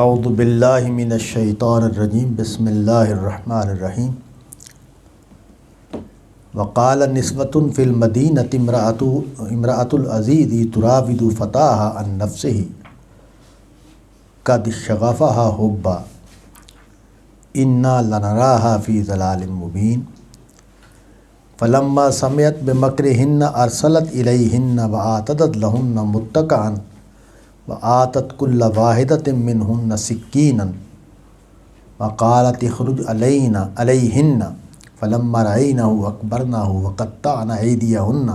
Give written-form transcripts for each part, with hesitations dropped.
اعوذ باللہ من الشیطان الرجیم بسم اللہ الرحمن الرحیم وقال نسوة فی المدینة امرأة العزیز تراود فتاها عن نفسه قد شغفها حبا انا لنراها فی ضلال مبین فلما سمعت بمکرهن ارسلت الیہن وآتت لہن متکئا وآتت کل واحدۃ منہن سکینا وقالت اخرج علیہن فلما رأینہ اکبرنہ وقطعن ایدیہن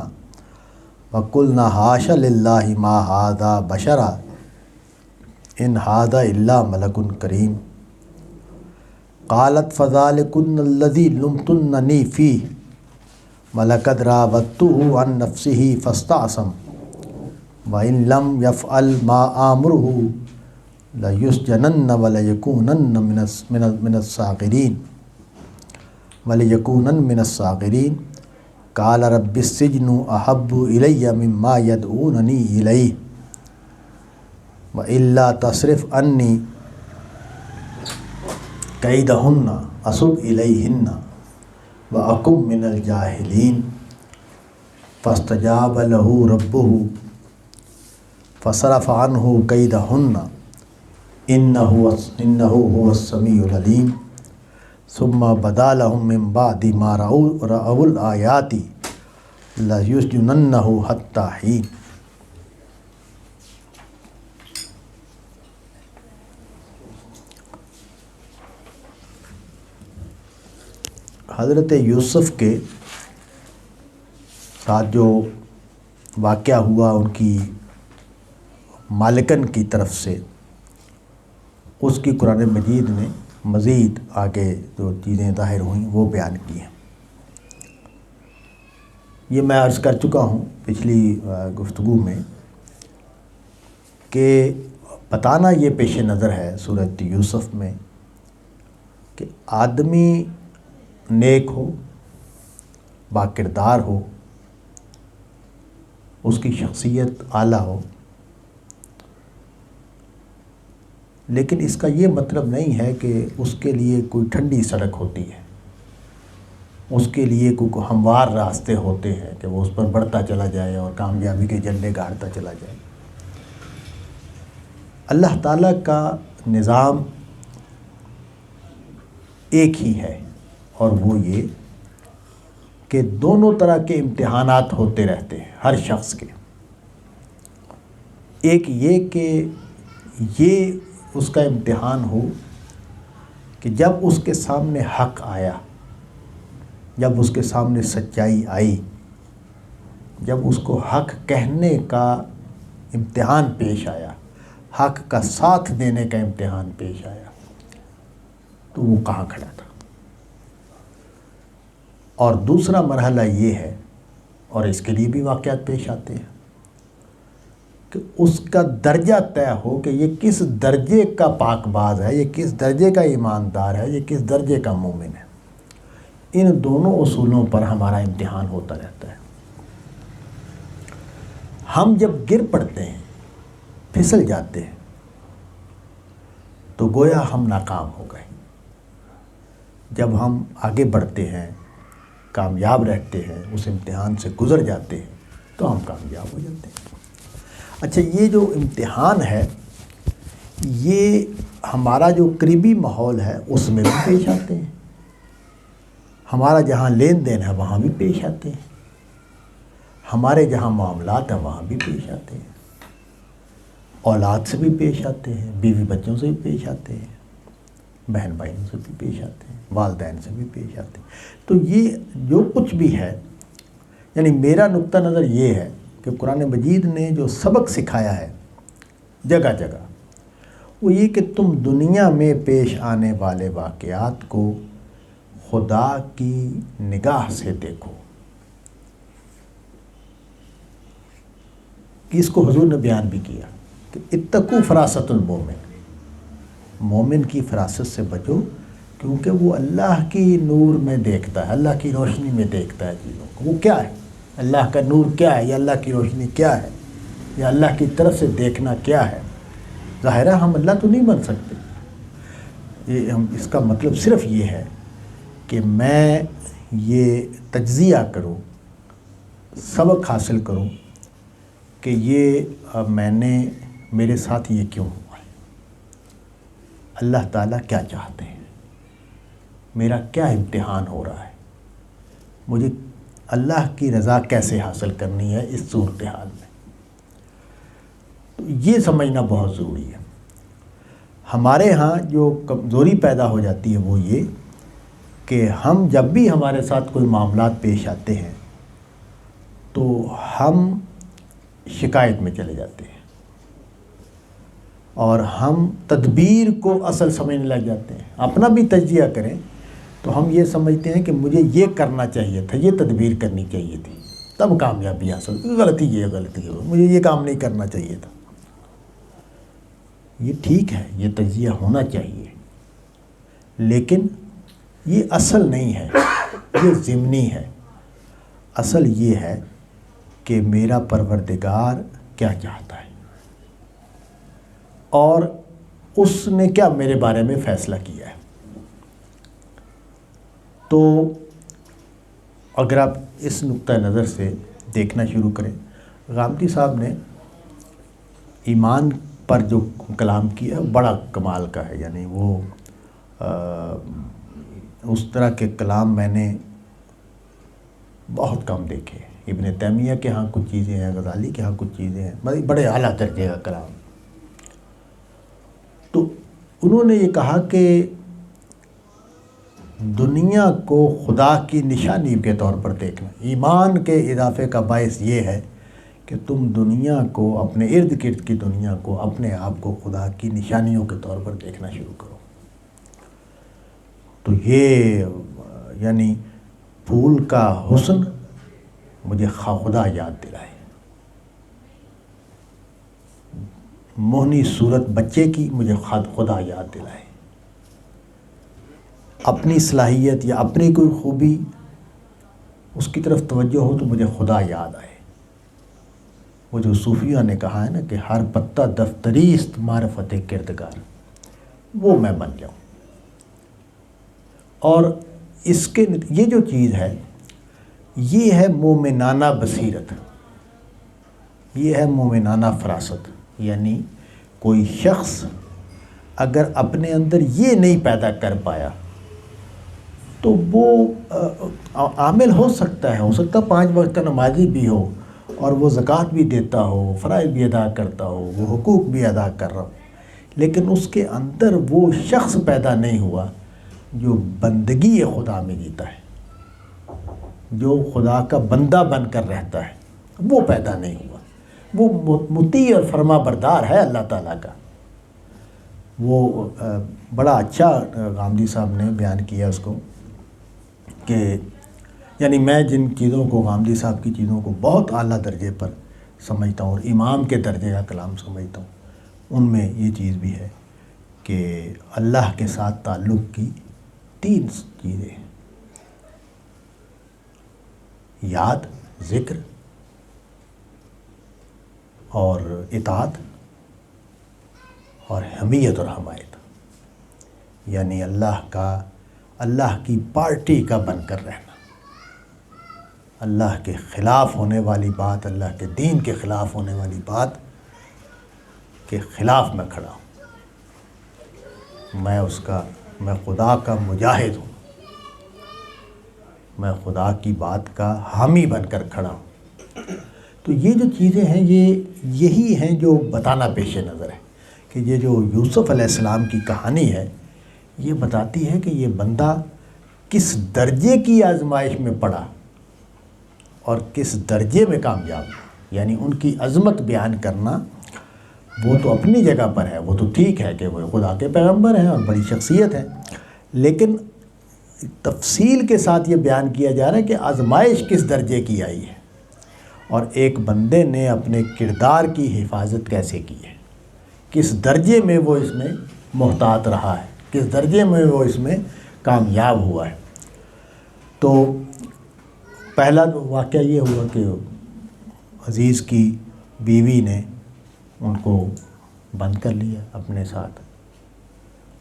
وقلن حاش للہ ما ھذا بشرا ان ھذا الا ملک کریم قالت فذلکن الذی لمتننی فیہ وَلَقَدْ رَاوَدتُّهُ عَن نَفْسِهِ فَاسْتَعْصَمَ وَإِن لَّمْ يَفْعَلْ مَا آمُرُهُ لَيُسْجَنَنَّ وَلَيَكُونَنَّ مِنَ الصَّاغِرِينَ قَالَ رَبِّ السِّجْنُ أَحَبُّ إِلَيَّ مِمَّا يَدْعُونَنِي إِلَيْهِ وَإِلَّا تَصْرِفْ عَنِّي كَيْدَهُنَّ أَصُبْ إِلَيْهِنَّ وَأَكُن مِّنَ الْجَاهِلِينَ فَاسْتَجَابَ لَهُ رَبُّهُ فَصَرَفَ عَنْهُ كَيْدَهُنَّ إِنَّهُ هُوَ السَّمِيعُ الْعَلِيمُ ثُمَّ بَدَا لَهُم مِّن بَعْدِ مَا رَأَوُا الْآيَاتِ لَيُسْجُنَنَّهُ حَتَّىٰ حِينٍ۔ حضرت یوسف کے ساتھ جو واقعہ ہوا ان کی مالکن کی طرف سے، اس کی قرآن مجید نے مزید آگے جو چیزیں ظاہر ہوئیں وہ بیان کی ہیں۔ یہ میں عرض کر چکا ہوں پچھلی گفتگو میں کہ بتانا یہ پیش نظر ہے سورۃ یوسف میں کہ آدمی نیک ہو، با کردار ہو، اس کی شخصیت اعلیٰ ہو، لیکن اس کا یہ مطلب نہیں ہے کہ اس کے لیے کوئی ٹھنڈی سڑک ہوتی ہے، اس کے لیے کوئی ہموار راستے ہوتے ہیں کہ وہ اس پر بڑھتا چلا جائے اور کامیابی کے جھنڈے گاڑتا چلا جائے۔ اللہ تعالیٰ کا نظام ایک ہی ہے، اور وہ یہ کہ دونوں طرح کے امتحانات ہوتے رہتے ہیں ہر شخص کے۔ ایک یہ کہ یہ اس کا امتحان ہو کہ جب اس کے سامنے حق آیا، جب اس کے سامنے سچائی آئی، جب اس کو حق کہنے کا امتحان پیش آیا، حق کا ساتھ دینے کا امتحان پیش آیا، تو وہ کہاں کھڑا تھا۔ اور دوسرا مرحلہ یہ ہے، اور اس کے لیے بھی واقعات پیش آتے ہیں، کہ اس کا درجہ طے ہو کہ یہ کس درجے کا پاک باز ہے، یہ کس درجے کا ایماندار ہے، یہ کس درجے کا مومن ہے۔ ان دونوں اصولوں پر ہمارا امتحان ہوتا رہتا ہے۔ ہم جب گر پڑتے ہیں، پھسل جاتے ہیں، تو گویا ہم ناکام ہو گئے۔ جب ہم آگے بڑھتے ہیں، کامیاب رہتے ہیں، اس امتحان سے گزر جاتے ہیں، تو ہم کامیاب ہو جاتے ہیں۔ اچھا، یہ جو امتحان ہے، یہ ہمارا جو قریبی ماحول ہے اس میں بھی پیش آتے ہیں، ہمارا جہاں لین دین ہے وہاں بھی پیش آتے ہیں، ہمارے جہاں معاملات ہیں وہاں بھی پیش آتے ہیں، اولاد سے بھی پیش آتے ہیں، بیوی بچوں سے بھی پیش آتے ہیں، بہن بھائیوں سے بھی پیش آتے ہیں، والدین سے بھی پیش آتے ہیں۔ تو یہ جو کچھ بھی ہے، یعنی میرا نقطہ نظر یہ ہے کہ قرآن مجید نے جو سبق سکھایا ہے جگہ جگہ، وہ یہ کہ تم دنیا میں پیش آنے والے واقعات کو خدا کی نگاہ سے دیکھو۔ اس کو حضور نے بیان بھی کیا کہ اتقوا فراست المومن، مومن کی فراست سے بچو، کیونکہ وہ اللہ کی نور میں دیکھتا ہے، اللہ کی روشنی میں دیکھتا ہے چیزوں کو۔ وہ کیا ہے؟ اللہ کا نور کیا ہے، یا اللہ کی روشنی کیا ہے، یا اللہ کی طرف سے دیکھنا کیا ہے؟ ظاہر ہے ہم اللہ تو نہیں بن سکتے، اس کا مطلب صرف یہ ہے کہ میں یہ تجزیہ کروں، سبق حاصل کروں کہ یہ میرے ساتھ یہ کیوں ہوا ہے، اللہ تعالیٰ کیا چاہتے ہیں، میرا کیا امتحان ہو رہا ہے، مجھے اللہ کی رضا کیسے حاصل کرنی ہے اس صورتحال میں۔ تو یہ سمجھنا بہت ضروری ہے۔ ہمارے ہاں جو کمزوری پیدا ہو جاتی ہے وہ یہ کہ ہم جب بھی ہمارے ساتھ کوئی معاملات پیش آتے ہیں تو ہم شکایت میں چلے جاتے ہیں اور ہم تدبیر کو اصل سمجھنے لگ جاتے ہیں۔ اپنا بھی تجزیہ کریں تو ہم یہ سمجھتے ہیں کہ مجھے یہ کرنا چاہیے تھا، یہ تدبیر کرنی چاہیے تھی، تب کامیابی حاصل، غلطی ہے، مجھے یہ کام نہیں کرنا چاہیے تھا۔ یہ ٹھیک ہے، یہ تجزیہ ہونا چاہیے، لیکن یہ اصل نہیں ہے، یہ ضمنی ہے۔ اصل یہ ہے کہ میرا پروردگار کیا چاہتا ہے اور اس نے کیا میرے بارے میں فیصلہ کیا ہے۔ تو اگر آپ اس نقطہ نظر سے دیکھنا شروع کریں، غامدی صاحب نے ایمان پر جو کلام کیا ہے بڑا کمال کا ہے، یعنی وہ اس طرح کے کلام میں نے بہت کم دیکھے۔ ابن تیمیہ کے ہاں کچھ چیزیں ہیں، غزالی کے ہاں کچھ چیزیں ہیں، بڑے اعلیٰ درجے کا کلام۔ تو انہوں نے یہ کہا کہ دنیا کو خدا کی نشانی کے طور پر دیکھنا، ایمان کے اضافے کا باعث یہ ہے کہ تم دنیا کو، اپنے ارد گرد کی دنیا کو، اپنے آپ کو خدا کی نشانیوں کے طور پر دیکھنا شروع کرو۔ تو یہ یعنی پھول کا حسن مجھے خدا یاد دلائے، موہنی صورت بچے کی مجھے خدا یاد دلائے، اپنی صلاحیت یا اپنی کوئی خوبی اس کی طرف توجہ ہو تو مجھے خدا یاد آئے۔ وہ جو صوفیہ نے کہا ہے نا کہ ہر پتہ دفتری است معرفت کردگار، وہ میں بن جاؤں۔ اور اس کے یہ جو چیز ہے یہ ہے مومنانہ بصیرت، یہ ہے مومنانہ فراست۔ یعنی کوئی شخص اگر اپنے اندر یہ نہیں پیدا کر پایا تو وہ عامل ہو سکتا ہے 5 وقت کا نمازی بھی ہو اور وہ زکوٰۃ بھی دیتا ہو، فرائض بھی ادا کرتا ہو، وہ حقوق بھی ادا کر رہا ہو، لیکن اس کے اندر وہ شخص پیدا نہیں ہوا جو بندگی خدا میں جیتا ہے، جو خدا کا بندہ بن کر رہتا ہے، وہ پیدا نہیں ہوا۔ وہ مطیع اور فرما بردار ہے اللہ تعالیٰ کا۔ وہ بڑا اچھا غامدی صاحب نے بیان کیا اس کو کہ یعنی میں جن چیزوں کو، غامدی صاحب کی چیزوں کو بہت اعلیٰ درجے پر سمجھتا ہوں اور امام کے درجے کا کلام سمجھتا ہوں، ان میں یہ چیز بھی ہے کہ اللہ کے ساتھ تعلق کی 3 چیزیں ہیں: یاد، ذکر اور اطاعت اور حمیت اور حمایت، یعنی اللہ کی پارٹی کا بن کر رہنا، اللہ کے خلاف ہونے والی بات، اللہ کے دین کے خلاف ہونے والی بات کے خلاف میں کھڑا ہوں، میں خدا کا مجاہد ہوں، میں خدا کی بات کا حامی بن کر کھڑا ہوں۔ تو یہ جو چیزیں ہیں یہی ہیں جو بتانا پیش نظر ہے کہ یہ جو یوسف علیہ السلام کی کہانی ہے یہ بتاتی ہے کہ یہ بندہ کس درجے کی آزمائش میں پڑا اور کس درجے میں کامیاب ہوا۔ یعنی ان کی عظمت بیان کرنا وہ تو اپنی جگہ پر ہے، وہ تو ٹھیک ہے کہ وہ خدا کے پیغمبر ہیں اور بڑی شخصیت ہے، لیکن تفصیل کے ساتھ یہ بیان کیا جا رہا ہے کہ آزمائش کس درجے کی آئی ہے اور ایک بندے نے اپنے کردار کی حفاظت کیسے کی ہے، کس درجے میں وہ اس میں محتاط رہا ہے، کس درجے میں وہ اس میں کامیاب ہوا ہے۔ تو پہلا واقعہ یہ ہوا کہ عزیز کی بیوی نے ان کو بند کر لیا اپنے ساتھ،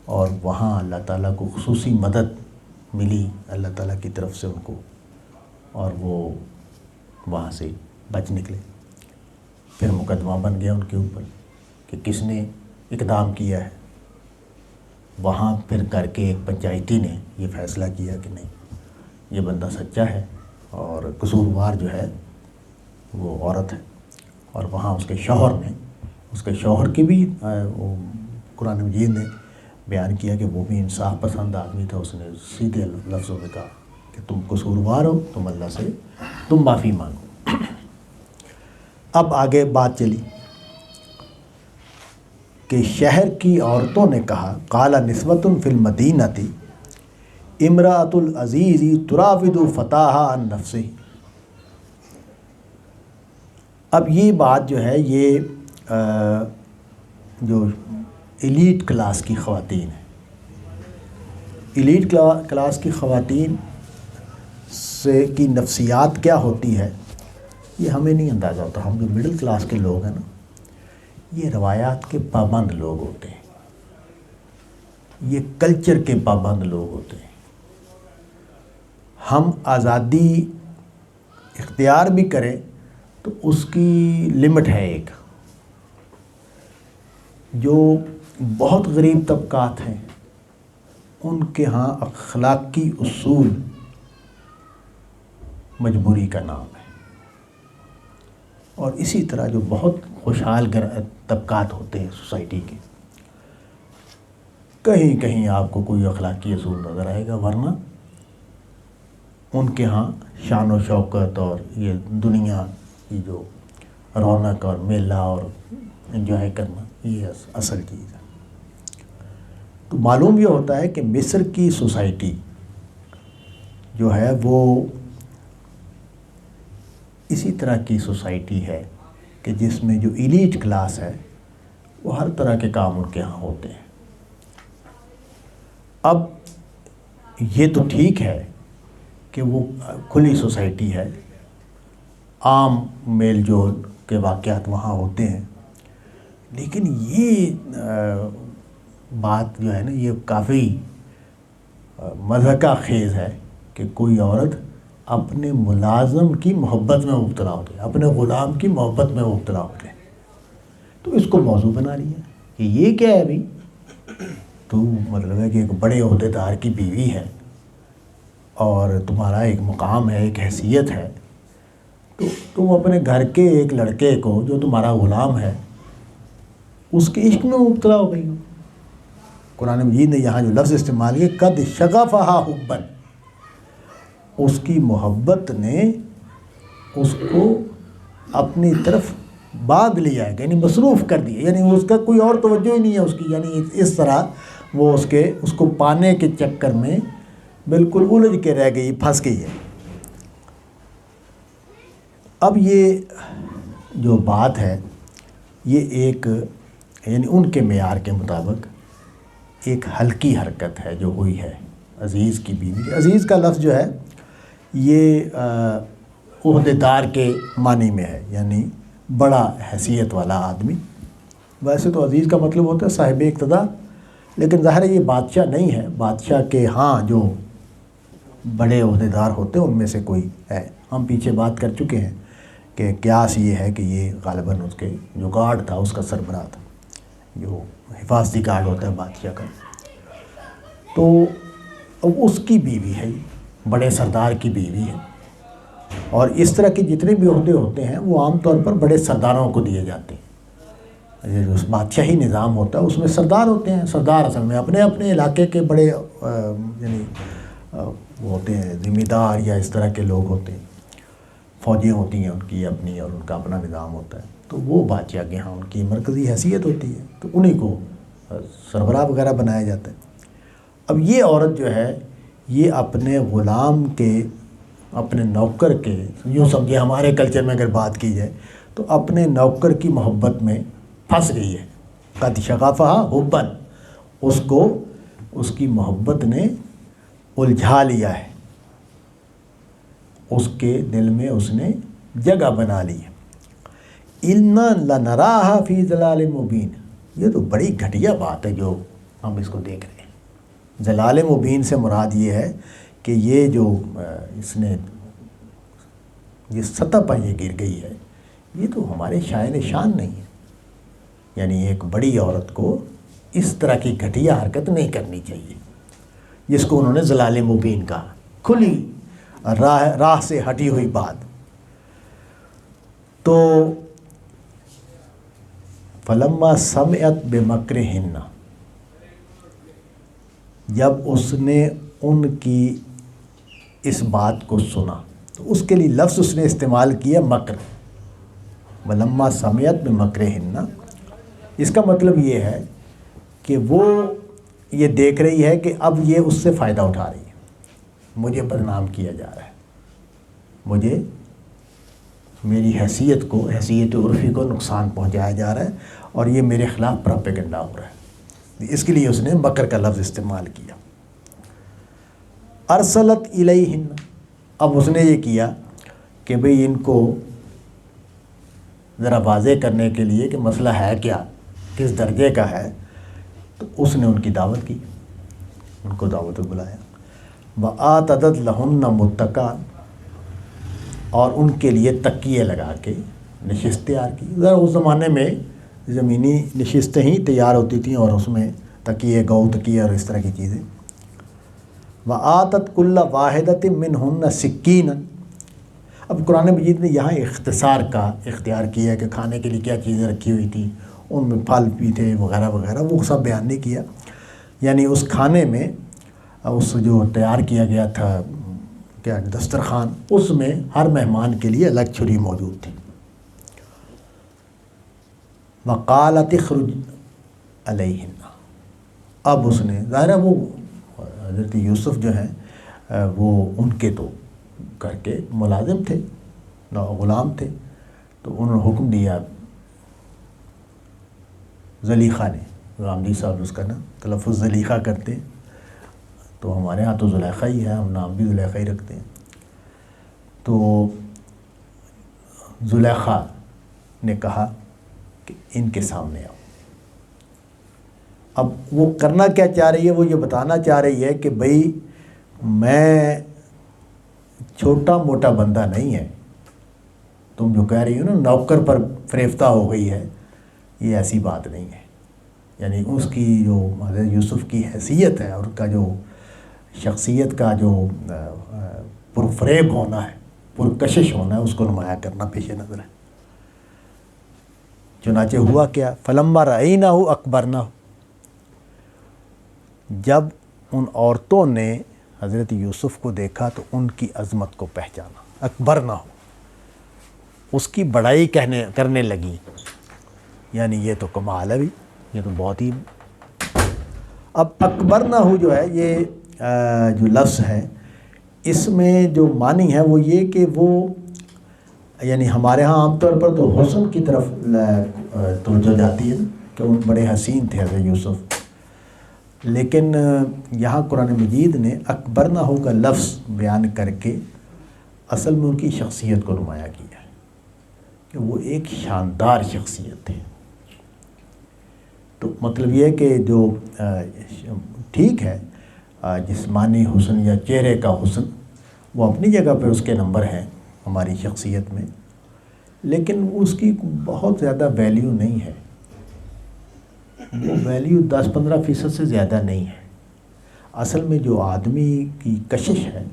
اور وہاں اللہ تعالیٰ کو خصوصی مدد ملی اللہ تعالیٰ کی طرف سے ان کو، اور وہ وہاں سے بچ نکلے۔ پھر مقدمہ بن گیا ان کے اوپر کہ کس نے اقدام کیا ہے۔ وہاں پھر کر کے ایک پنچایتی نے یہ فیصلہ کیا کہ نہیں، یہ بندہ سچا ہے اور قصوروار جو ہے وہ عورت ہے۔ اور وہاں اس کے شوہر کی بھی وہ قرآن مجید نے بیان کیا کہ وہ بھی انصاف پسند آدمی تھا۔ اس نے سیدھے لفظوں میں کہا کہ تم قصوروار ہو، تم اللہ سے تم معافی مانگو۔ اب آگے بات چلی کہ شہر کی عورتوں نے کہا، قال نسوۃ فی المدینۃ امرأۃ العزیز تراود فتاها عن نفسہ۔ اب یہ بات جو ہے یہ جو ایلیٹ کلاس کی خواتین ہیں، ایلیٹ کلاس کی خواتین سے کی نفسیات کیا ہوتی ہے یہ ہمیں نہیں اندازہ ہوتا۔ ہم جو مڈل کلاس کے لوگ ہیں نا، یہ روایات کے پابند لوگ ہوتے ہیں، یہ کلچر کے پابند لوگ ہوتے ہیں۔ ہم آزادی اختیار بھی کریں تو اس کی لمٹ ہے ایک۔ جو بہت غریب طبقات ہیں ان کے ہاں اخلاقی اصول مجبوری کا نام ہے، اور اسی طرح جو بہت خوشحال طبقات ہوتے ہیں سوسائٹی کے، کہیں کہیں آپ کو کوئی اخلاقی اصول نظر آئے گا، ورنہ ان کے ہاں شان و شوکت اور یہ دنیا کی جو رونق اور میلہ اور انجوائے کرنا یہ اصل چیز ہے۔ تو معلوم یہ ہوتا ہے کہ مصر کی سوسائٹی جو ہے وہ اسی طرح کی سوسائٹی ہے کہ جس میں جو ایلیٹ کلاس ہے وہ ہر طرح کے کام ان کے ہاں ہوتے ہیں۔ اب یہ تو ٹھیک ہے کہ وہ کھلی سوسائٹی ہے، عام میل جول کے واقعات وہاں ہوتے ہیں، لیکن یہ بات جو ہے نا یہ کافی مضحکہ خیز ہے کہ کوئی عورت اپنے ملازم کی محبت میں مبتلا ہو جائے، اپنے غلام کی محبت میں مبتلا ہو جائے، تو اس کو موضوع بنا رہی ہے کہ یہ کیا ہے بھائی، تو مطلب ہے کہ ایک بڑے عہدیدار کی بیوی ہے اور تمہارا ایک مقام ہے، ایک حیثیت ہے، تو تم اپنے گھر کے ایک لڑکے کو جو تمہارا غلام ہے اس کے عشق میں مبتلا ہو گئی ہو۔ قرآن مجید نے یہاں جو لفظ استعمال کیا، قد شغفہا حبا، اس کی محبت نے اس کو اپنی طرف باندھ لیا ہے، یعنی مصروف کر دیا، یعنی اس کا کوئی اور توجہ ہی نہیں ہے اس کی، یعنی اس طرح وہ اس کو پانے کے چکر میں بالکل الجھ کے رہ گئی، پھنس گئی ہے۔ اب یہ جو بات ہے یہ ایک یعنی ان کے معیار کے مطابق ایک ہلکی حرکت ہے جو ہوئی ہے عزیز کی بیوی۔ عزیز کا لفظ جو ہے یہ عہدیدار کے معنی میں ہے، یعنی بڑا حیثیت والا آدمی۔ ویسے تو عزیز کا مطلب ہوتا ہے صاحب اقتدار، لیکن ظاہر ہے یہ بادشاہ نہیں ہے، بادشاہ کے ہاں جو بڑے عہدیدار ہوتے ہیں ان میں سے کوئی ہے۔ ہم پیچھے بات کر چکے ہیں کہ قیاس یہ ہے کہ یہ غالباً اس کے جو گارڈ تھا اس کا سربراہ تھا، جو حفاظتی گارڈ ہوتا ہے بادشاہ کا، تو اب اس کی بیوی ہے، بڑے سردار کی بیوی ہے، اور اس طرح کے جتنے بھی عہدے ہوتے ہیں وہ عام طور پر بڑے سرداروں کو دیے جاتے ہیں۔ یہ جو بادشاہی نظام ہوتا ہے اس میں سردار ہوتے ہیں، سردار اصل میں اپنے اپنے علاقے کے بڑے یعنی وہ ہوتے ہیں ذمہ دار یا اس طرح کے لوگ ہوتے ہیں، فوجیں ہوتی ہیں ان کی اپنی اور ان کا اپنا نظام ہوتا ہے، تو وہ بادشاہ کے ہاں ان کی مرکزی حیثیت ہوتی ہے، تو انہیں کو سربراہ وغیرہ بنایا جاتا ہے۔ اب یہ عورت جو ہے یہ اپنے غلام کے، اپنے نوکر کے، یوں سمجھے ہمارے کلچر میں اگر بات کی جائے تو اپنے نوکر کی محبت میں پھنس گئی ہے۔ قد شغفہا حبا، اس کو اس کی محبت نے الجھا لیا ہے، اس کے دل میں اس نے جگہ بنا لی ہے۔ اِنَّا لَنَرَاهَا فِي ضَلَالٍ مُبِينٍ، یہ تو بڑی گھٹیا بات ہے جو ہم اس کو دیکھ رہے ہیں۔ ضلال مبین سے مراد یہ ہے کہ یہ جو اس نے جس سطح پر یہ گر گئی ہے یہ تو ہمارے شائن شان نہیں ہے، یعنی ایک بڑی عورت کو اس طرح کی گھٹیا حرکت نہیں کرنی چاہیے، جس کو انہوں نے ضلال مبین کہا، کھلی راہ سے ہٹی ہوئی بات۔ تو فلما سمعت بمکرہن، جب اس نے ان کی اس بات کو سنا تو اس کے لیے لفظ اس نے استعمال کیا مکر، فلما سمعت بمکرہن۔ اس کا مطلب یہ ہے کہ وہ یہ دیکھ رہی ہے کہ اب یہ اس سے فائدہ اٹھا رہی ہے، مجھے بدنام کیا جا رہا ہے، مجھے میری حیثیت کو، حیثیت عرفی کو نقصان پہنچایا جا رہا ہے اور یہ میرے خلاف پراپیگنڈا ہو رہا ہے، اس کے لیے اس نے مکر کا لفظ استعمال کیا۔ ارسلت الیہن، اب اس نے یہ کیا کہ بھئی ان کو ذرا واضح کرنے کے لیے کہ مسئلہ ہے کیا، کس درجے کا ہے، تو اس نے ان کی دعوت کی، ان کو دعوت پہ بلایا۔ وَآتَدَتْ لَهُنَّ مُتَّكَأً، اور ان کے لیے تکیے لگا کے نشست تیار کی۔ ذرا اس زمانے میں زمینی نشستیں ہی تیار ہوتی تھیں اور اس میں تکیے، گو تکیے اور اس طرح کی چیزیں۔ وَآتَتْ كُلَّ وَاحِدَةٍ مِّنْهُنَّ سِكِّينًا، اب قرآن مجید نے یہاں اختصار کا اختیار کیا کہ کھانے کے لیے کیا چیزیں رکھی ہوئی تھیں، ان میں پھل بھی تھے وغیرہ وغیرہ، وہ سب بیان نہیں کیا، یعنی اس کھانے میں اس جو تیار کیا گیا تھا کیا دسترخوان، اس میں ہر مہمان کے لیے الگ چھری موجود تھی۔ وقالت اخرج علیہن، اب اس نے ظاہر ہے وہ حضرت یوسف جو ہیں وہ ان کے تو گھر کے ملازم تھے، غلام تھے، تو انہوں نے حکم دیا، زلیخا نے، غامدی صاحب اس کا نا تلفظ زلیخا کرتے ہیں، تو ہمارے ہاں تو زلیخا ہی ہے، ہم نام بھی زلیخا ہی رکھتے ہیں۔ تو زلیخا نے کہا کہ ان کے سامنے آؤ۔ اب وہ کرنا کیا چاہ رہی ہے، وہ یہ بتانا چاہ رہی ہے کہ بھئی میں چھوٹا موٹا بندہ نہیں ہے، تم جو کہہ رہی ہو نا نوکر پر فریفتہ ہو گئی ہے، یہ ایسی بات نہیں ہے، یعنی اس کی جو حضرت یوسف کی حیثیت ہے اور کا جو شخصیت کا جو پرفریب ہونا ہے، پرکشش ہونا ہے، اس کو نمایاں کرنا پیش نظر ہے۔ چنانچہ ہوا کیا، فلما رأینہ اکبرنہ، جب ان عورتوں نے حضرت یوسف کو دیکھا تو ان کی عظمت کو پہچانا، اکبرنہ، اس کی بڑائی کرنے لگی، یعنی یہ تو کمال ہے بھی، یہ تو بہت ہی۔ اب اکبرنہ جو ہے، یہ جو لفظ ہے اس میں جو معنی ہے وہ یہ کہ وہ، یعنی ہمارے ہاں عام طور پر تو حسن کی طرف توجہ جاتی ہے کہ وہ بڑے حسین تھے حضرت یوسف، لیکن یہاں قرآن مجید نے اکبرنہ کا لفظ بیان کر کے اصل میں ان کی شخصیت کو نمایاں کیا ہے کہ وہ ایک شاندار شخصیت تھے۔ تو مطلب یہ ہے کہ جو ٹھیک ہے جسمانی حسن یا چہرے کا حسن وہ اپنی جگہ پہ اس کے نمبر ہیں ہماری شخصیت میں، لیکن اس کی بہت زیادہ ویلیو نہیں ہے، وہ ویلیو 10-15% سے زیادہ نہیں ہے۔ اصل میں جو آدمی کی کشش ہے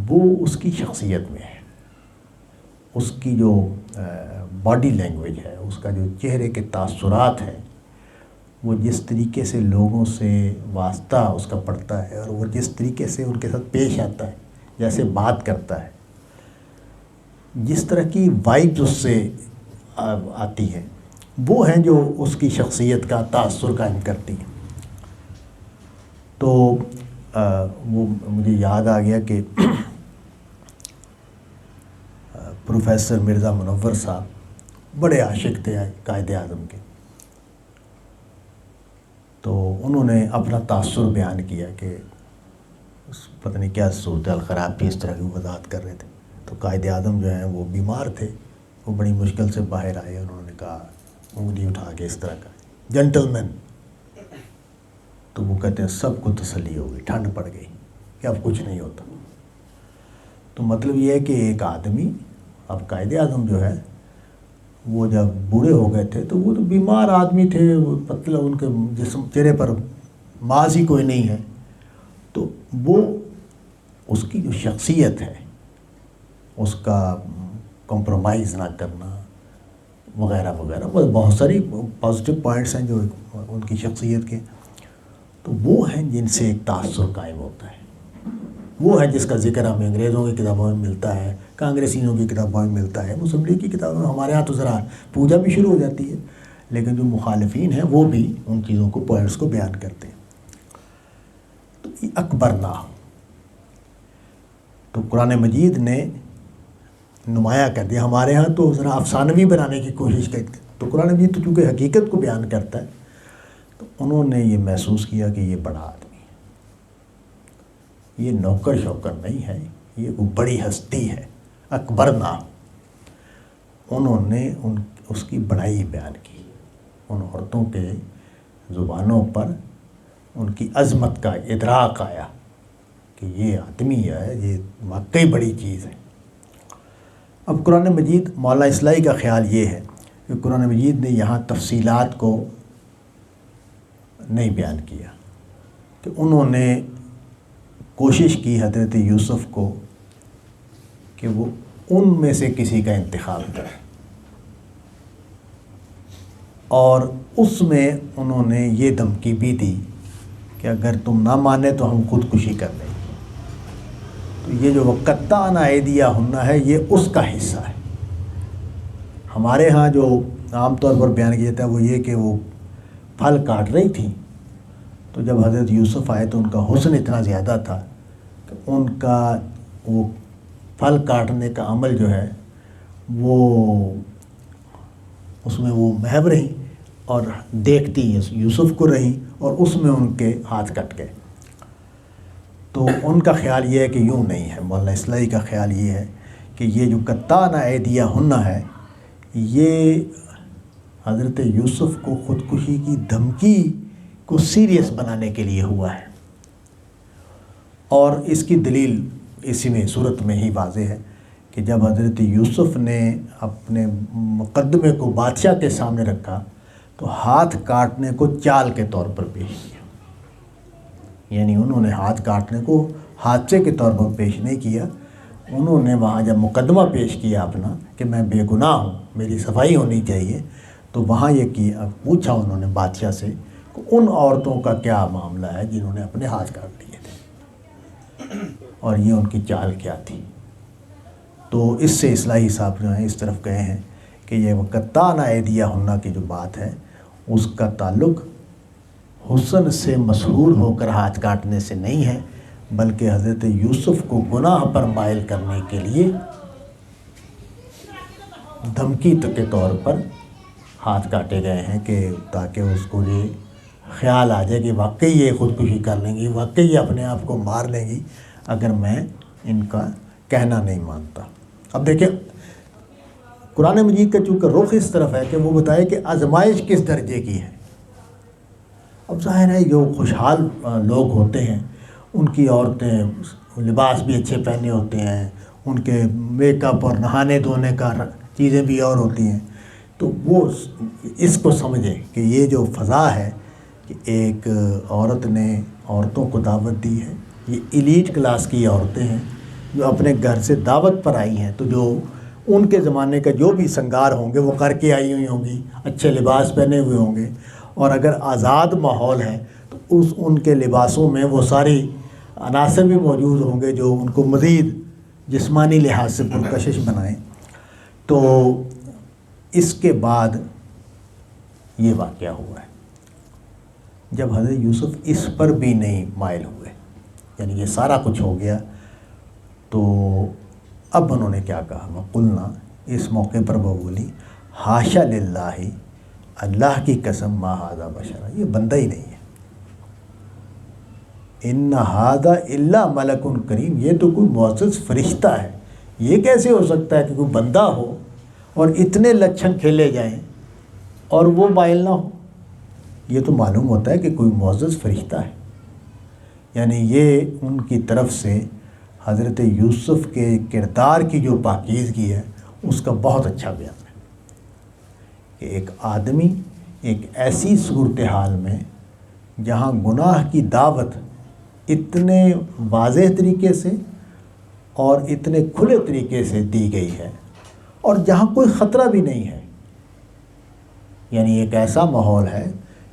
وہ اس کی شخصیت میں ہے، اس کی جو باڈی لینگویج ہے، اس کا جو چہرے کے تاثرات ہیں، وہ جس طریقے سے لوگوں سے واسطہ اس کا پڑتا ہے اور وہ جس طریقے سے ان کے ساتھ پیش آتا ہے، جیسے بات کرتا ہے، جس طرح کی وائبز اس سے آتی ہیں، وہ ہیں جو اس کی شخصیت کا تاثر قائم کرتی ہیں۔ تو وہ مجھے یاد آ گیا کہ پروفیسر مرزا منور صاحب بڑے عاشق تھے قائد اعظم کے، تو انہوں نے اپنا تاثر بیان کیا کہ پتہ نہیں کیا صورتحال خراب تھی، اس طرح کی وضاحت کر رہے تھے، تو قائد اعظم جو ہیں وہ بیمار تھے، وہ بڑی مشکل سے باہر آئے، انہوں نے کہا انگلی اٹھا کے اس طرح کا جنٹل مین. تو وہ کہتے ہیں سب کو تسلی ہو گئی, ٹھنڈ پڑ گئی کہ اب کچھ نہیں ہوتا. تو مطلب یہ ہے کہ ایک آدمی, اب قائد اعظم جو ہے وہ جب بوڑھے ہو گئے تھے تو وہ تو بیمار آدمی تھے, وہ پتلا, ان کے جسم چہرے پر ماضی کوئی نہیں ہے. تو وہ اس کی جو شخصیت ہے, اس کا کمپرومائز نہ کرنا وغیرہ وغیرہ, بہت ساری پازیٹیو پوائنٹس ہیں جو ان کی شخصیت کے. تو وہ ہیں جن سے ایک تاثر قائم ہوتا ہے. وہ ہے جس کا ذکر ہمیں انگریزوں کی کتابوں میں ملتا ہے, کانگریسیوں کی کتابوں میں ملتا ہے, مسلم لیگ کی کتابوں میں. ہمارے ہاں تو ذرا پوجا بھی شروع ہو جاتی ہے, لیکن جو مخالفین ہیں وہ بھی ان چیزوں کو, پوائنٹس کو بیان کرتے ہیں. تو اکبر نہ ہو, تو قرآن مجید نے نمایاں کر دیا. ہمارے ہاں تو ذرا افسانوی بنانے کی کوشش کرتے. تو قرآن مجید تو چونکہ حقیقت کو بیان کرتا ہے, تو انہوں نے یہ محسوس کیا کہ یہ بڑا آدمی ہے, یہ نوکر شوکر نہیں ہے, یہ کوئی بڑی ہستی ہے. اکبر نہ, انہوں نے اس کی بڑائی بیان کی. ان عورتوں کے زبانوں پر ان کی عظمت کا ادراک آیا کہ یہ آدمی ہے, یہ واقعی بڑی چیز ہے. اب قرآن مجید, مولانا اصلاحی کا خیال یہ ہے کہ قرآن مجید نے یہاں تفصیلات کو نہیں بیان کیا, کہ انہوں نے کوشش کی حضرت یوسف کو کہ وہ ان میں سے کسی کا انتخاب کرے, اور اس میں انہوں نے یہ دھمکی بھی دی کہ اگر تم نہ مانے تو ہم خودکشی کر لیں گے. تو یہ جو وَقَطَّعْنَا أَيْدِيَهُنَّ ہے, یہ اس کا حصہ ہے. ہمارے ہاں جو عام طور پر بیان کیا جاتا ہے وہ یہ کہ وہ پھل کاٹ رہی تھیں, تو جب حضرت یوسف آئے تو ان کا حسن اتنا زیادہ تھا کہ ان کا وہ پھل کاٹنے کا عمل جو ہے وہ اس میں وہ محو رہی اور دیکھتی یوسف کو رہی, اور اس میں ان کے ہاتھ کٹ گئے. تو ان کا خیال یہ ہے کہ یوں نہیں ہے. مولانا اصلاحی کا خیال یہ ہے کہ یہ جو قطعنا ایدیہن ہے, یہ حضرت یوسف کو خودکشی کی دھمکی کو سیریس بنانے کے لیے ہوا ہے. اور اس کی دلیل اسی میں صورت میں ہی واضح ہے کہ جب حضرت یوسف نے اپنے مقدمے کو بادشاہ کے سامنے رکھا تو ہاتھ کاٹنے کو چال کے طور پر پیش کیا. یعنی انہوں نے ہاتھ کاٹنے کو حادثے کے طور پر پیش نہیں کیا. انہوں نے وہاں جب مقدمہ پیش کیا اپنا کہ میں بے گناہ ہوں, میری صفائی ہونی چاہیے, تو وہاں یہ کیا, پوچھا انہوں نے بادشاہ سے کہ ان عورتوں کا کیا معاملہ ہے جنہوں نے اپنے ہاتھ کاٹ دیے تھے, اور یہ ان کی چال کیا تھی. تو اس سے اصلاحی صاحب جو ہیں اس طرف گئے ہیں کہ یہ وَقَطَّعْنَا أَيْدِيَهُنَّ کی جو بات ہے اس کا تعلق حسن سے مسحور ہو کر ہاتھ کاٹنے سے نہیں ہے, بلکہ حضرت یوسف کو گناہ پر مائل کرنے کے لیے دھمکی کے طور پر ہاتھ کاٹے گئے ہیں, کہ تاکہ اس کو یہ خیال آ جائے کہ واقعی یہ خودکشی کر لیں گی, واقعی یہ اپنے آپ کو مار لیں گی اگر میں ان کا کہنا نہیں مانتا. اب دیکھیں قرآن مجید کا چونکہ رخ اس طرف ہے کہ وہ بتائے کہ آزمائش کس درجے کی ہے. اب ظاہر ہے جو خوشحال لوگ ہوتے ہیں ان کی عورتیں لباس بھی اچھے پہنے ہوتے ہیں, ان کے میک اپ اور نہانے دھونے کا چیزیں بھی اور ہوتی ہیں, تو وہ اس کو سمجھیں کہ یہ جو فضا ہے کہ ایک عورت نے عورتوں کو دعوت دی ہے, یہ ایلیٹ کلاس کی عورتیں ہیں جو اپنے گھر سے دعوت پر آئی ہیں, تو جو ان کے زمانے کا جو بھی سنگار ہوں گے وہ کر کے آئی ہوئی ہوں گی, اچھے لباس پہنے ہوئے ہوں گے, اور اگر آزاد ماحول ہے تو ان کے لباسوں میں وہ ساری عناصر بھی موجود ہوں گے جو ان کو مزید جسمانی لحاظ سے پرکشش بنائیں. تو اس کے بعد یہ واقعہ ہوا ہے جب حضرت یوسف اس پر بھی نہیں مائل ہوئے, یعنی یہ سارا کچھ ہو گیا, تو اب انہوں نے کیا کہا, وَقُلْنَا, اس موقع پر وہ بولی, حاشا للہ, اللہ کی قسم, ما ھذا بشرا, یہ بندہ ہی نہیں ہے, ان ھذا الا ملک کریم, یہ تو کوئی معزز فرشتہ ہے. یہ کیسے ہو سکتا ہے کہ کوئی بندہ ہو اور اتنے لچھن کھیلے جائیں اور وہ مائل نہ ہو، یہ تو معلوم ہوتا ہے کہ کوئی معزز فرشتہ ہے. یعنی یہ ان کی طرف سے حضرت یوسف کے کردار کی جو پاکیزگی ہے اس کا بہت اچھا بیان ہے کہ ایک آدمی ایک ایسی صورتحال میں جہاں گناہ کی دعوت اتنے واضح طریقے سے اور اتنے کھلے طریقے سے دی گئی ہے اور جہاں کوئی خطرہ بھی نہیں ہے، یعنی ایک ایسا ماحول ہے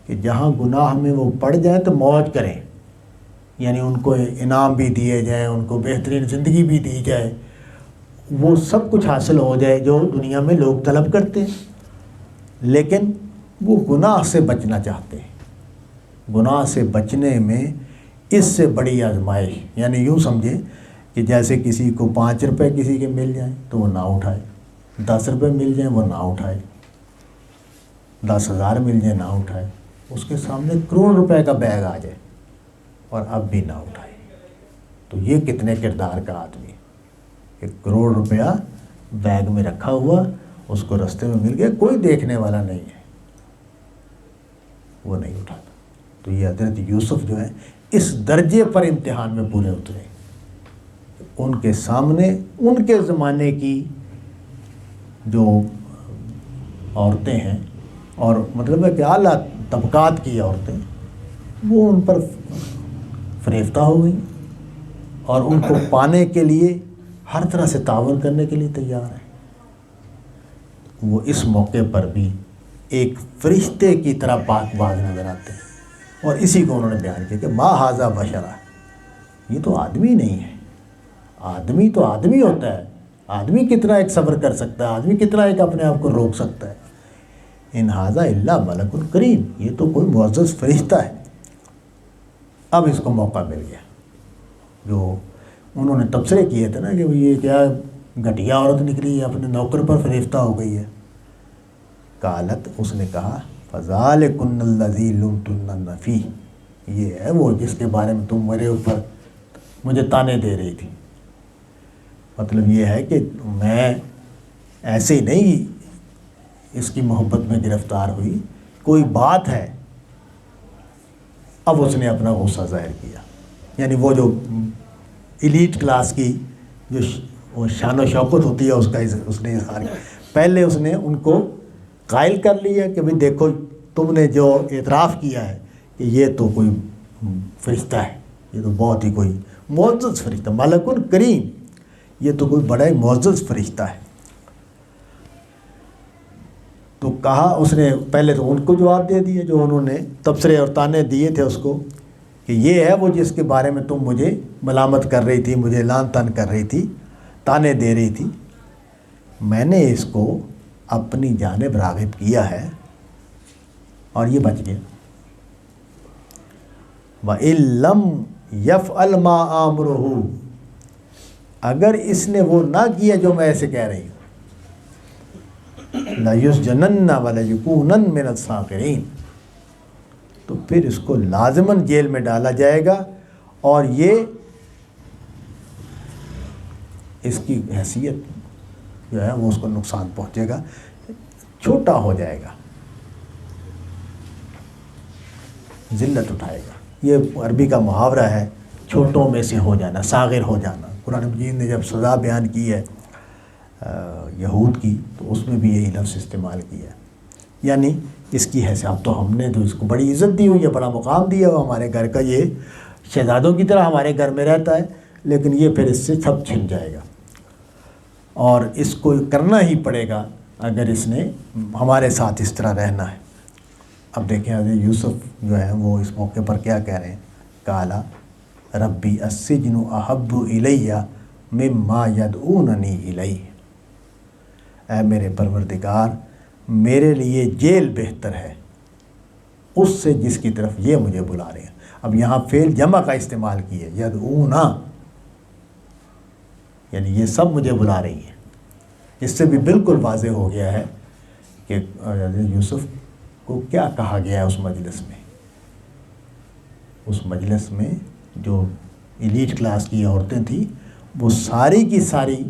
کہ جہاں گناہ میں وہ پڑ جائیں تو موج کریں، یعنی ان کو انعام بھی دیے جائیں، ان کو بہترین زندگی بھی دی جائے، وہ سب کچھ حاصل ہو جائے جو دنیا میں لوگ طلب کرتے ہیں، لیکن وہ گناہ سے بچنا چاہتے ہیں. گناہ سے بچنے میں اس سے بڑی آزمائش، یعنی یوں سمجھے کہ جیسے کسی کو 5 روپے کسی کے مل جائیں تو وہ نہ اٹھائے، 10 روپے مل جائیں وہ نہ اٹھائے، 10,000 مل جائیں نہ اٹھائے. اس کے سامنے کروڑ روپے کا بیگ آ جائے اور اب بھی نہ اٹھائے. تو یہ کتنے کردار کا آدمی ہے. 1 کروڑ روپیہ بیگ میں رکھا ہوا، اس کو رستے میں مل گیا، کوئی دیکھنے والا نہیں ہے، وہ نہیں اٹھاتا. تو یہ حضرت یوسف جو ہے اس درجے پر امتحان میں پورے اترے. ان کے سامنے ان کے زمانے کی جو عورتیں ہیں اور مطلب ہے کہ اعلیٰ طبقات کی عورتیں، وہ ان پر فریفتہ ہو گئیں اور ان کو پانے کے لیے ہر طرح سے تعاون کرنے کے لیے تیار ہیں. وہ اس موقع پر بھی ایک فرشتے کی طرح پاک باز نظر آتے ہیں اور اسی کو انہوں نے بیان کیا کہ ما ھذا بشرا، یہ تو آدمی نہیں ہے. آدمی تو آدمی ہوتا ہے، آدمی کتنا ایک صبر کر سکتا ہے، آدمی کتنا ایک اپنے آپ کو روک سکتا ہے. ان ھذا الا ملک کریم، یہ تو کوئی معزز فرشتہ ہے. اب اس کو موقع مل گیا. جو انہوں نے تبصرے کیے تھے نا کہ یہ کیا گھٹیا عورت نکلی ہے، اپنے نوکر پر فریفتہ ہو گئی ہے. قالت، اس نے کہا فذالکن الذی لمتننی فیہ، یہ ہے وہ جس کے بارے میں تم میرے اوپر مجھے تانے دے رہی تھی. مطلب یہ ہے کہ میں ایسے ہی نہیں اس کی محبت میں گرفتار ہوئی، کوئی بات ہے. اب اس نے اپنا غصہ ظاہر کیا. یعنی وہ جو ایلیٹ کلاس کی جو وہ شان و شوکت ہوتی ہے اس نے اظہار کیا. پہلے اس نے ان کو قائل کر لیا کہ بھئی دیکھو تم نے جو اعتراف کیا ہے کہ یہ تو کوئی فرشتہ ہے، یہ تو بہت ہی کوئی معزز فرشتہ، ملک کریم، یہ تو کوئی بڑا ہی معزز فرشتہ ہے. تو کہا اس نے پہلے تو ان کو جواب دے دیا جو انہوں نے تبصرے اور تانے دیے تھے اس کو کہ یہ ہے وہ جس کے بارے میں تم مجھے ملامت کر رہی تھی، مجھے لان تان کر رہی تھی، تانے دے رہی تھی. میں نے اس کو اپنی جانب راغب کیا ہے اور یہ بچ گیا. وَإِن لَّمْ يَفْعَلْ مَا آمُرُهُ، اگر اس نے وہ نہ کیا جو میں ایسے کہہ رہی ہوں، لَيُسْجَنَنَّ وَلَيَكُونَنَّ مِنَ الصَّاغِرِينَ، تو پھر اس کو لازماً جیل میں ڈالا جائے گا اور یہ اس کی حیثیت جو ہے وہ اس کو نقصان پہنچے گا، چھوٹا ہو جائے گا، ذلت اٹھائے گا. یہ عربی کا محاورہ ہے چھوٹوں میں سے ہو جانا، صاغر ہو جانا. قرآن مجید نے جب سزا بیان کی ہے یہود کی تو اس میں بھی یہی لفظ استعمال کیا ہے. یعنی اس کی حیثیت، اب تو ہم نے تو اس کو بڑی عزت دی ہوئی ہے، بڑا مقام دیا ہوا، ہمارے گھر کا یہ شہزادوں کی طرح ہمارے گھر میں رہتا ہے، لیکن یہ پھر اس سے سب چھن جائے گا اور اس کو کرنا ہی پڑے گا اگر اس نے ہمارے ساتھ اس طرح رہنا ہے. اب دیکھیں حضرت یوسف جو ہے وہ اس موقع پر کیا کہہ رہے ہیں، قالا ربی السجن احب الی مما یدعوننی الیہ، اے میرے پروردگار میرے لیے جیل بہتر ہے اس سے جس کی طرف یہ مجھے بلا رہے ہیں. اب یہاں فعل جمع کا استعمال کیے، یدعونا، یعنی یہ سب مجھے بلا رہی ہیں. اس سے بھی بالکل واضح ہو گیا ہے کہ یوسف کو کیا کہا گیا ہے اس مجلس میں. اس مجلس میں جو ایلیٹ کلاس کی عورتیں تھیں وہ ساری کی ساری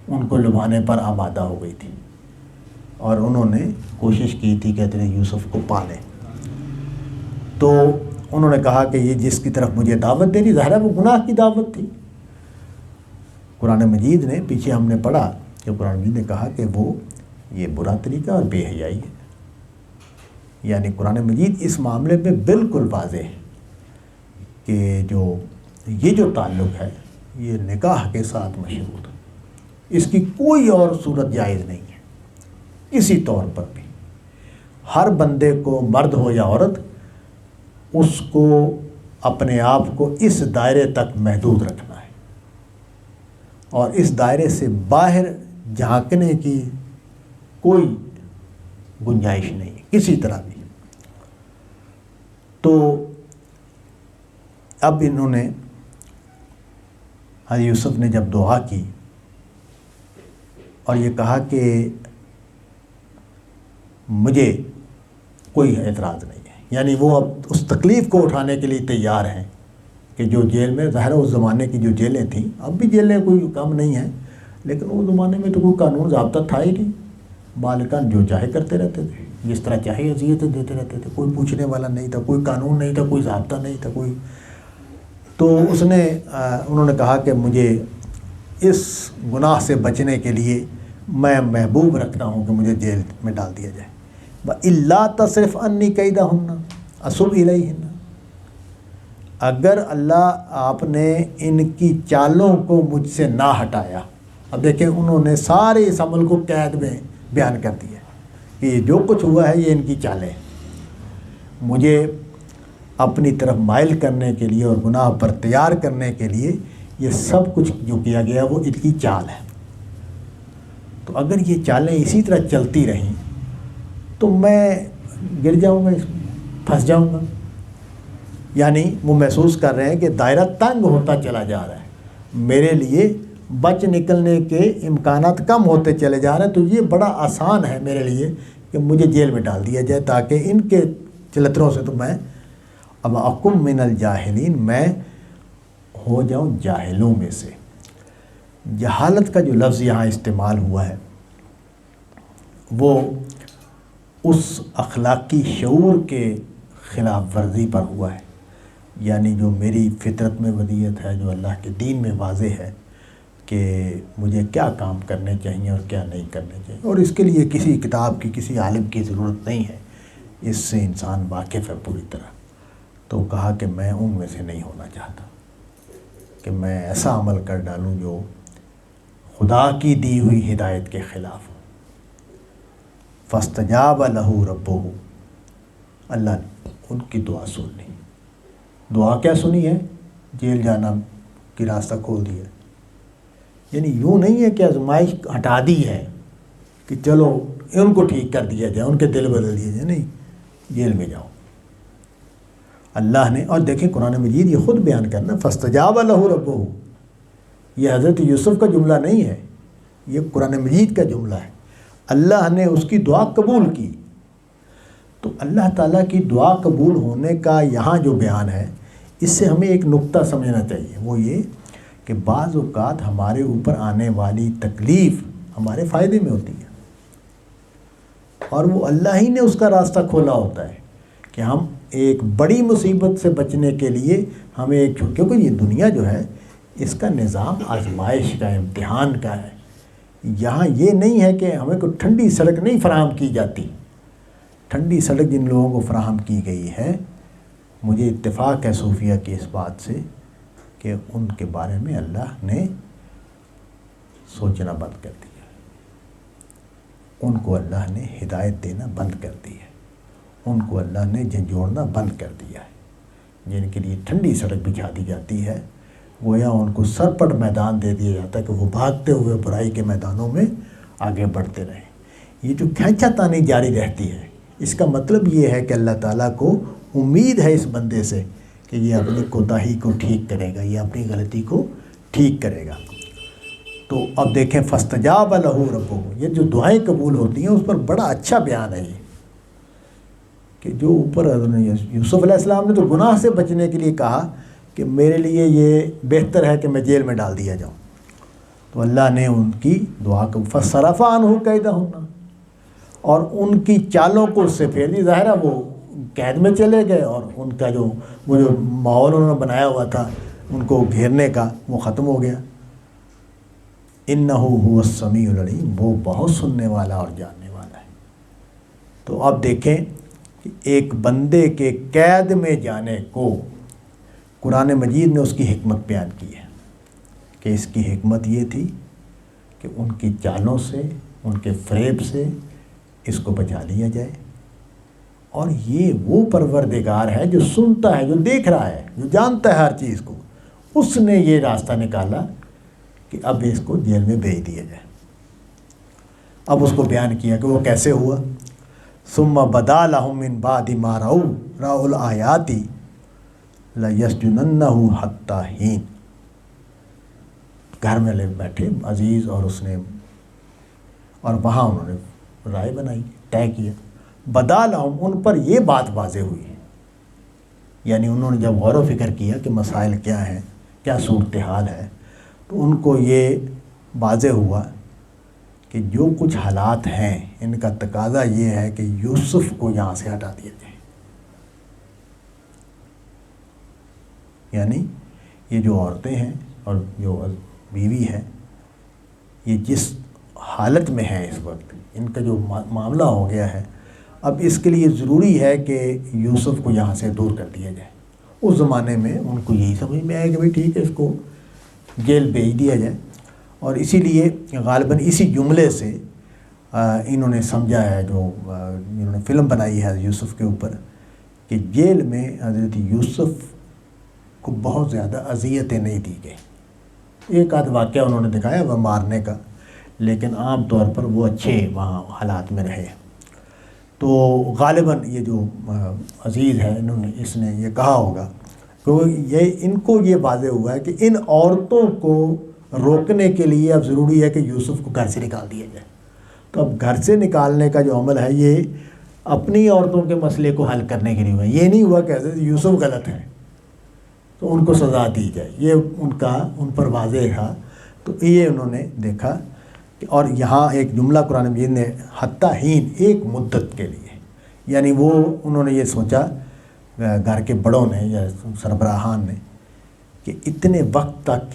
ان کو لبھانے پر آمادہ ہو گئی تھی. اور انہوں نے کوشش کی تھی کہ حضرت یوسف کو پالیں. تو انہوں نے کہا کہ یہ جس کی طرف مجھے دعوت دے رہی، ظاہر ہے وہ گناہ کی دعوت تھی. قرآن مجید نے پیچھے ہم نے پڑھا کہ قرآن مجید نے کہا کہ وہ یہ برا طریقہ اور بے حیائی ہے. یعنی قرآن مجید اس معاملے پہ بالکل واضح ہے کہ یہ جو تعلق ہے یہ نکاح کے ساتھ مشروط ہے، اس کی کوئی اور صورت جائز نہیں ہے. اسی طور پر بھی ہر بندے کو، مرد ہو یا عورت، اس کو اپنے آپ کو اس دائرے تک محدود رکھنا ہے اور اس دائرے سے باہر جھانکنے کی کوئی گنجائش نہیں ہے کسی طرح بھی. تو اب انہوں نے، حضرت یوسف نے جب دعا کی اور یہ کہا کہ مجھے کوئی اعتراض نہیں ہے، یعنی وہ اب اس تکلیف کو اٹھانے کے لیے تیار ہیں کہ جو جیل میں، ظاہر ہے اس زمانے کی جو جیلیں تھیں، اب بھی جیلیں کوئی کم نہیں ہیں، لیکن اس زمانے میں تو کوئی قانون ضابطہ تھا ہی نہیں. مالکان جو چاہے کرتے رہتے تھے، جس طرح چاہے اذیتیں دیتے رہتے تھے، کوئی پوچھنے والا نہیں تھا، کوئی قانون نہیں تھا، کوئی ضابطہ نہیں تھا کوئی. تو انہوں نے کہا کہ مجھے اس گناہ سے بچنے کے لیے میں محبوب رکھتا ہوں کہ مجھے جیل میں ڈال دیا جائے. وَإِلَّا تَصْرِفْ عَنِّي كَيْدَهُنَّ أَصُبْ إِلَيْهِنَّ، اگر اللہ آپ نے ان کی چالوں کو مجھ سے نہ ہٹایا. اب دیکھیں انہوں نے سارے اس عمل کو قید میں بیان کر دیا کہ جو کچھ ہوا ہے یہ ان کی چالیں ہیں. مجھے اپنی طرف مائل کرنے کے لیے اور گناہ پر تیار کرنے کے لیے یہ سب کچھ جو کیا گیا وہ ان کی چال ہے. تو اگر یہ چالیں اسی طرح چلتی رہیں تو میں گر جاؤں گا، اس میں پھنس جاؤں گا. یعنی وہ محسوس کر رہے ہیں کہ دائرہ تنگ ہوتا چلا جا رہا ہے، میرے لیے بچ نکلنے کے امکانات کم ہوتے چلے جا رہے ہیں. تو یہ بڑا آسان ہے میرے لیے کہ مجھے جیل میں ڈال دیا جائے تاکہ ان کے چلتروں سے تو میں اب اکم من الجاہلین، میں ہو جاؤں جاہلوں میں سے. جہالت کا جو لفظ یہاں استعمال ہوا ہے وہ اس اخلاقی شعور کے خلاف ورزی پر ہوا ہے. یعنی جو میری فطرت میں ودیت ہے، جو اللہ کے دین میں واضح ہے کہ مجھے کیا کام کرنے چاہیے اور کیا نہیں کرنے چاہیے، اور اس کے لیے کسی کتاب کی، کسی عالم کی ضرورت نہیں ہے، اس سے انسان واقف ہے پوری طرح. تو کہا کہ میں ان میں سے نہیں ہونا چاہتا کہ میں ایسا عمل کر ڈالوں جو خدا کی دی ہوئی ہدایت کے خلاف ہو. فاستجاب لہ ربہ، اللہ نے ان کی دعا سن لی. دعا کیا سنی ہے؟ جیل جانا کی راستہ کھول دیا. یعنی یوں نہیں ہے کہ آزمائش ہٹا دی ہے کہ چلو ان کو ٹھیک کر دیا جائے، ان کے دل بدل دیے جائے، نہیں، جیل میں جاؤ. اللہ نے، اور دیکھیں قرآن مجید یہ خود بیان کرنا، فاستجاب لہ ربہ، یہ حضرت یوسف کا جملہ نہیں ہے، یہ قرآن مجید کا جملہ ہے. اللہ نے اس کی دعا قبول کی. تو اللہ تعالیٰ کی دعا قبول ہونے کا یہاں جو بیان ہے، اس سے ہمیں ایک نقطہ سمجھنا چاہیے، وہ یہ کہ بعض اوقات ہمارے اوپر آنے والی تکلیف ہمارے فائدے میں ہوتی ہے، اور وہ اللہ ہی نے اس کا راستہ کھولا ہوتا ہے کہ ہم ایک بڑی مصیبت سے بچنے کے لیے ہمیں ایک، کیونکہ یہ دنیا جو ہے اس کا نظام آزمائش کا، امتحان کا ہے. یہاں یہ نہیں ہے کہ ہمیں کوئی ٹھنڈی سڑک نہیں فراہم کی جاتی. ٹھنڈی سڑک جن لوگوں کو فراہم کی گئی ہے، مجھے اتفاق ہے صوفیہ کی اس بات سے کہ ان کے بارے میں اللہ نے سوچنا بند کر دیا، ان کو اللہ نے ہدایت دینا بند کر دی ہے، ان کو اللہ نے جھنجھوڑنا بند کر دیا ہے. جن کے لیے ٹھنڈی سڑک بچھا دی جاتی ہے، گویا ان کو سرپٹ میدان دے دیا جاتا ہے کہ وہ بھاگتے ہوئے برائی کے میدانوں میں آگے بڑھتے رہیں. یہ جو کھینچا تانی جاری رہتی ہے، اس کا مطلب یہ ہے کہ اللہ تعالیٰ کو امید ہے اس بندے سے کہ یہ اپنی کوتاہی کو ٹھیک کرے گا، یہ اپنی غلطی کو ٹھیک کرے گا. تو اب دیکھیں فاستجاب لہ ربہ، یہ جو دعائیں قبول ہوتی ہیں اس پر بڑا اچھا بیان ہے یہ کہ جو اوپر یوسف علیہ السلام نے تو گناہ سے بچنے کے لیے کہا کہ میرے لیے یہ بہتر ہے کہ میں جیل میں ڈال دیا جاؤں، تو اللہ نے ان کی دعا کو فصرف عنہ کیدہن، اور ان کی چالوں کو اس سے پھیر دی. ظاہر ہے وہ قید میں چلے گئے اور ان کا جو ماحول انہوں نے بنایا ہوا تھا ان کو گھیرنے کا وہ ختم ہو گیا. انہو هو السمیع العلیم، وہ بہت سننے والا اور جاننے والا ہے. تو اب دیکھیں کہ ایک بندے کے قید میں جانے کو قرآن مجید نے اس کی حکمت بیان کی ہے کہ اس کی حکمت یہ تھی کہ ان کی چالوں سے، ان کے فریب سے اس کو بچا لیا جائے. اور یہ وہ پروردگار ہے جو سنتا ہے، جو دیکھ رہا ہے، جو جانتا ہے ہر چیز کو. اس نے یہ راستہ نکالا کہ اب اس کو جیل میں بھیج دیا جائے. اب اس کو بیان کیا کہ وہ کیسے ہوا. ثم بدا لهم من بعد ما رأوا الآیات لیسجننہ حتی حین. گھر میں لے بیٹھے عزیز اور اس نے، اور وہاں انہوں نے رائے بنائی، طے کیا. بدا لهم، ان پر یہ بات واضح ہوئی، یعنی انہوں نے جب غور و فکر کیا کہ مسائل کیا ہیں، کیا صورتحال ہے، تو ان کو یہ واضح ہوا کہ جو کچھ حالات ہیں ان کا تقاضا یہ ہے کہ یوسف کو یہاں سے ہٹا دیا جائے. یعنی یہ جو عورتیں ہیں اور جو بیوی ہے، یہ جس حالت میں ہیں اس وقت، ان کا جو معاملہ ہو گیا ہے، اب اس کے لیے ضروری ہے کہ یوسف کو یہاں سے دور کر دیا جائے. اس زمانے میں ان کو یہی سمجھ میں آیا کہ بھئی ٹھیک ہے، اس کو جیل بھیج دیا جائے. اور اسی لیے غالباً اسی جملے سے انہوں نے سمجھا ہے، جو انہوں نے فلم بنائی ہے یوسف کے اوپر، کہ جیل میں حضرت یوسف کو بہت زیادہ اذیتیں نہیں دی گئی. ایک آدھ واقعہ انہوں نے دکھایا وہ مارنے کا، لیکن عام طور پر وہ اچھے وہاں حالات میں رہے. تو غالباً یہ جو عزیز ہے اس نے یہ کہا ہوگا کہ ان کو یہ واضح ہوا ہے کہ ان عورتوں کو روکنے کے لیے اب ضروری ہے کہ یوسف کو گھر سے نکال دیا جائے. تو اب گھر سے نکالنے کا جو عمل ہے یہ اپنی عورتوں کے مسئلے کو حل کرنے کے لیے ہوا. یہ نہیں ہوا کہ حضرت یوسف غلط ہیں تو ان کو سزا دی جائے، یہ ان پر واضح تھا. تو یہ انہوں نے دیکھا. اور یہاں ایک جملہ قرآن مجید نے حتی حین، ایک مدت کے لیے، یعنی وہ انہوں نے یہ سوچا گھر کے بڑوں نے یا سربراہان نے کہ اتنے وقت تک